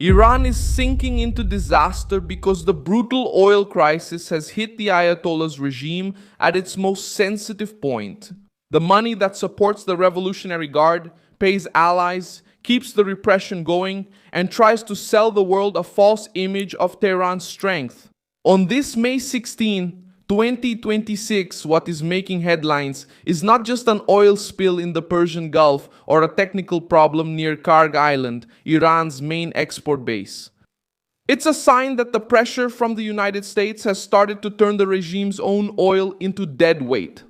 Iran is sinking into disaster because the brutal oil crisis has hit the Ayatollah's regime at its most sensitive point. The money that supports the Revolutionary Guard, pays allies, keeps the repression going, and tries to sell the world a false image of Tehran's strength. On this May 16, 2026, what is making headlines is not just an oil spill in the Persian Gulf or a technical problem near Kharg Island, Iran's main export base. It's a sign that the pressure from the United States has started to turn the regime's own oil into dead weight.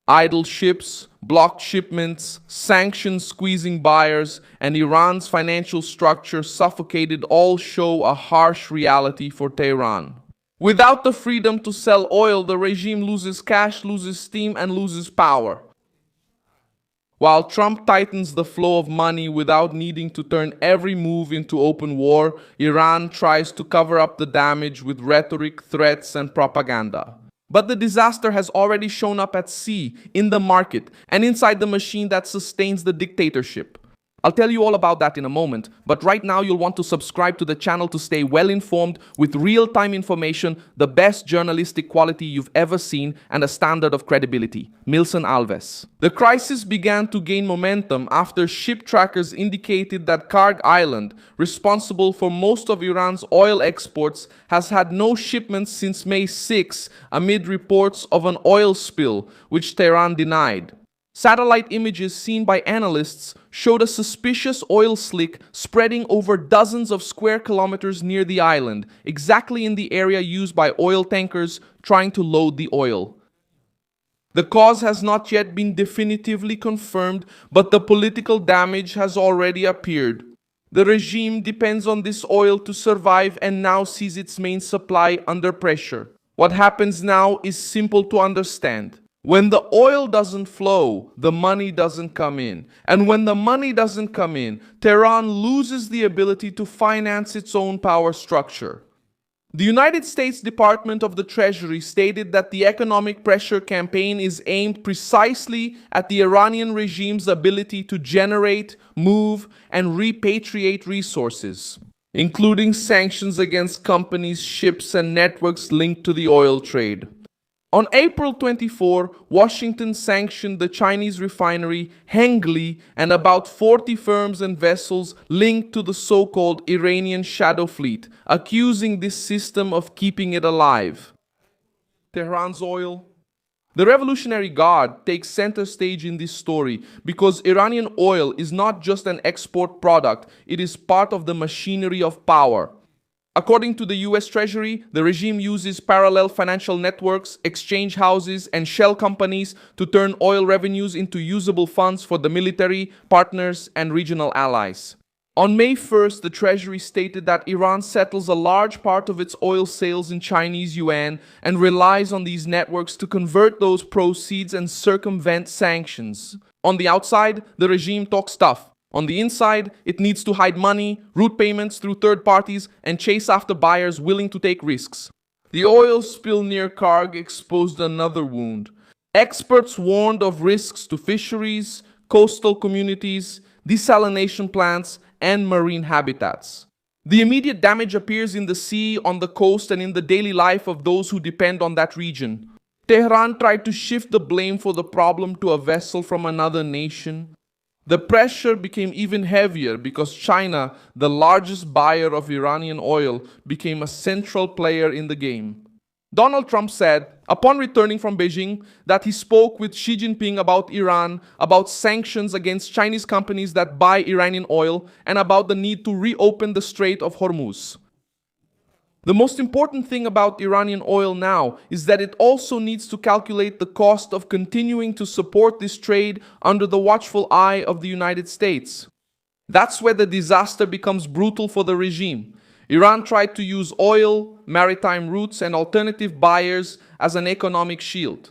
Idle ships, blocked shipments, sanctions squeezing buyers, and Iran's financial structure suffocated all show a harsh reality for Tehran. Without the freedom to sell oil, the regime loses cash, loses steam, and loses power. While Trump tightens the flow of money without needing to turn every move into open war, Iran tries to cover up the damage with rhetoric, threats, and propaganda. But the disaster has already shown up at sea, in the market, and inside the machine that sustains the dictatorship. I'll tell you all about that in a moment, but right now you'll want to subscribe to the channel to stay well informed with real-time information, the best journalistic quality you've ever seen, and a standard of credibility. Milson Alves. The crisis began to gain momentum after ship trackers indicated that Kharg Island, responsible for most of Iran's oil exports, has had no shipments since May 6 amid reports of an oil spill, which Tehran denied. Satellite images seen by analysts showed a suspicious oil slick spreading over dozens of square kilometers near the island, exactly in the area used by oil tankers trying to load the oil. The cause has not yet been definitively confirmed, but the political damage has already appeared. The regime depends on this oil to survive and now sees its main supply under pressure. What happens now is simple to understand. When the oil doesn't flow, the money doesn't come in. And when the money doesn't come in, Tehran loses the ability to finance its own power structure. The United States Department of the Treasury stated that the economic pressure campaign is aimed precisely at the Iranian regime's ability to generate, move, and repatriate resources, including sanctions against companies, ships, and networks linked to the oil trade. On April 24, Washington sanctioned the Chinese refinery Hengli and about 40 firms and vessels linked to the so-called Iranian shadow fleet, accusing this system of keeping it alive. Tehran's oil. The Revolutionary Guard takes center stage in this story because Iranian oil is not just an export product, it is part of the machinery of power. According to the US Treasury, the regime uses parallel financial networks, exchange houses, and shell companies to turn oil revenues into usable funds for the military, partners, and regional allies. On May 1st, the Treasury stated that Iran settles a large part of its oil sales in Chinese yuan and relies on these networks to convert those proceeds and circumvent sanctions. On the outside, the regime talks tough. On the inside, it needs to hide money, route payments through third parties, and chase after buyers willing to take risks. The oil spill near Kharg exposed another wound. Experts warned of risks to fisheries, coastal communities, desalination plants, and marine habitats. The immediate damage appears in the sea, on the coast, and in the daily life of those who depend on that region. Tehran tried to shift the blame for the problem to a vessel from another nation. The pressure became even heavier because China, the largest buyer of Iranian oil, became a central player in the game. Donald Trump said, upon returning from Beijing, that he spoke with Xi Jinping about Iran, about sanctions against Chinese companies that buy Iranian oil, and about the need to reopen the Strait of Hormuz. The most important thing about Iranian oil now is that it also needs to calculate the cost of continuing to support this trade under the watchful eye of the United States. That's where the disaster becomes brutal for the regime. Iran tried to use oil, maritime routes, and alternative buyers as an economic shield.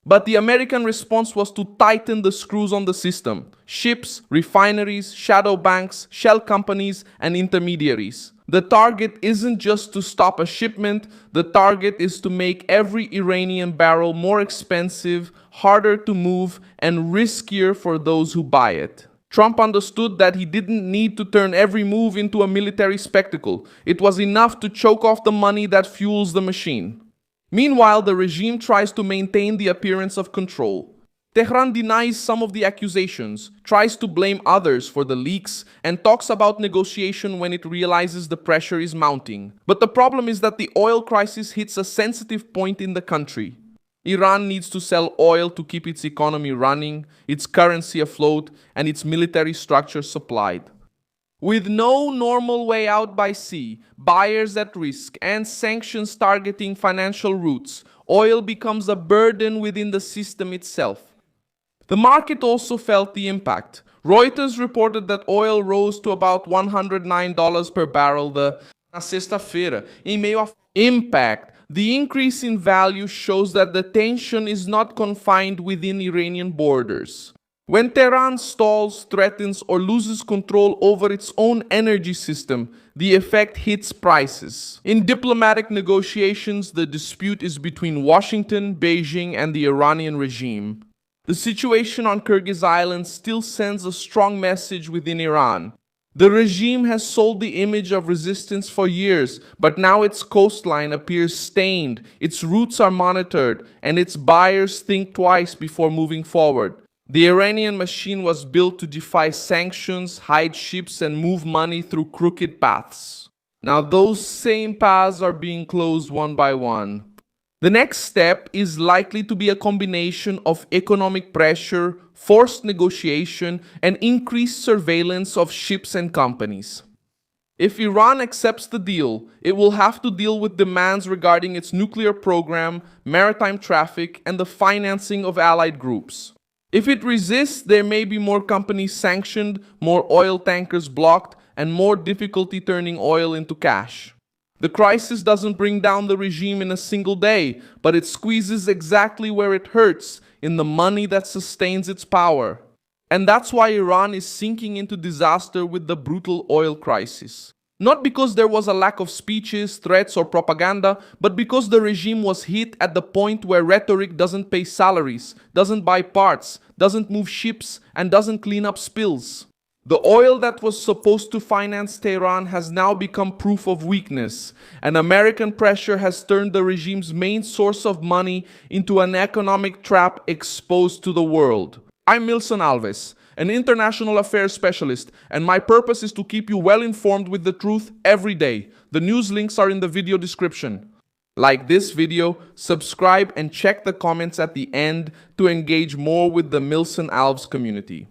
But the American response was to tighten the screws on the system: ships, refineries, shadow banks, shell companies, and intermediaries. The target isn't just to stop a shipment, the target is to make every Iranian barrel more expensive, harder to move, and riskier for those who buy it. Trump understood that he didn't need to turn every move into a military spectacle. It was enough to choke off the money that fuels the machine. Meanwhile, the regime tries to maintain the appearance of control. Tehran denies some of the accusations, tries to blame others for the leaks, and talks about negotiation when it realizes the pressure is mounting. But the problem is that the oil crisis hits a sensitive point in the country. Iran needs to sell oil to keep its economy running, its currency afloat, and its military structure supplied. With no normal way out by sea, buyers at risk, and sanctions targeting financial routes, oil becomes a burden within the system itself. The market also felt the impact. Reuters reported that oil rose to about $109 per barrel na sexta-feira, em meio a impact. The increase in value shows that the tension is not confined within Iranian borders. When Tehran stalls, threatens, or loses control over its own energy system, the effect hits prices. In diplomatic negotiations, the dispute is between Washington, Beijing, and the Iranian regime. The situation on Kyrgyz Island still sends a strong message within Iran. The regime has sold the image of resistance for years, but now its coastline appears stained, its routes are monitored, and its buyers think twice before moving forward. The Iranian machine was built to defy sanctions, hide ships, and move money through crooked paths. Now those same paths are being closed one by one. The next step is likely to be a combination of economic pressure, forced negotiation, and increased surveillance of ships and companies. If Iran accepts the deal, it will have to deal with demands regarding its nuclear program, maritime traffic, and the financing of allied groups. If it resists, there may be more companies sanctioned, more oil tankers blocked, and more difficulty turning oil into cash. The crisis doesn't bring down the regime in a single day, but it squeezes exactly where it hurts, in the money that sustains its power. And that's why Iran is sinking into disaster with the brutal oil crisis. Not because there was a lack of speeches, threats, or propaganda, but because the regime was hit at the point where rhetoric doesn't pay salaries, doesn't buy parts, doesn't move ships, and doesn't clean up spills. The oil that was supposed to finance Tehran has now become proof of weakness, and American pressure has turned the regime's main source of money into an economic trap exposed to the world. I'm Milson Alves, an international affairs specialist, and my purpose is to keep you well informed with the truth every day. The news links are in the video description. Like this video, subscribe, and check the comments at the end to engage more with the Milson Alves community.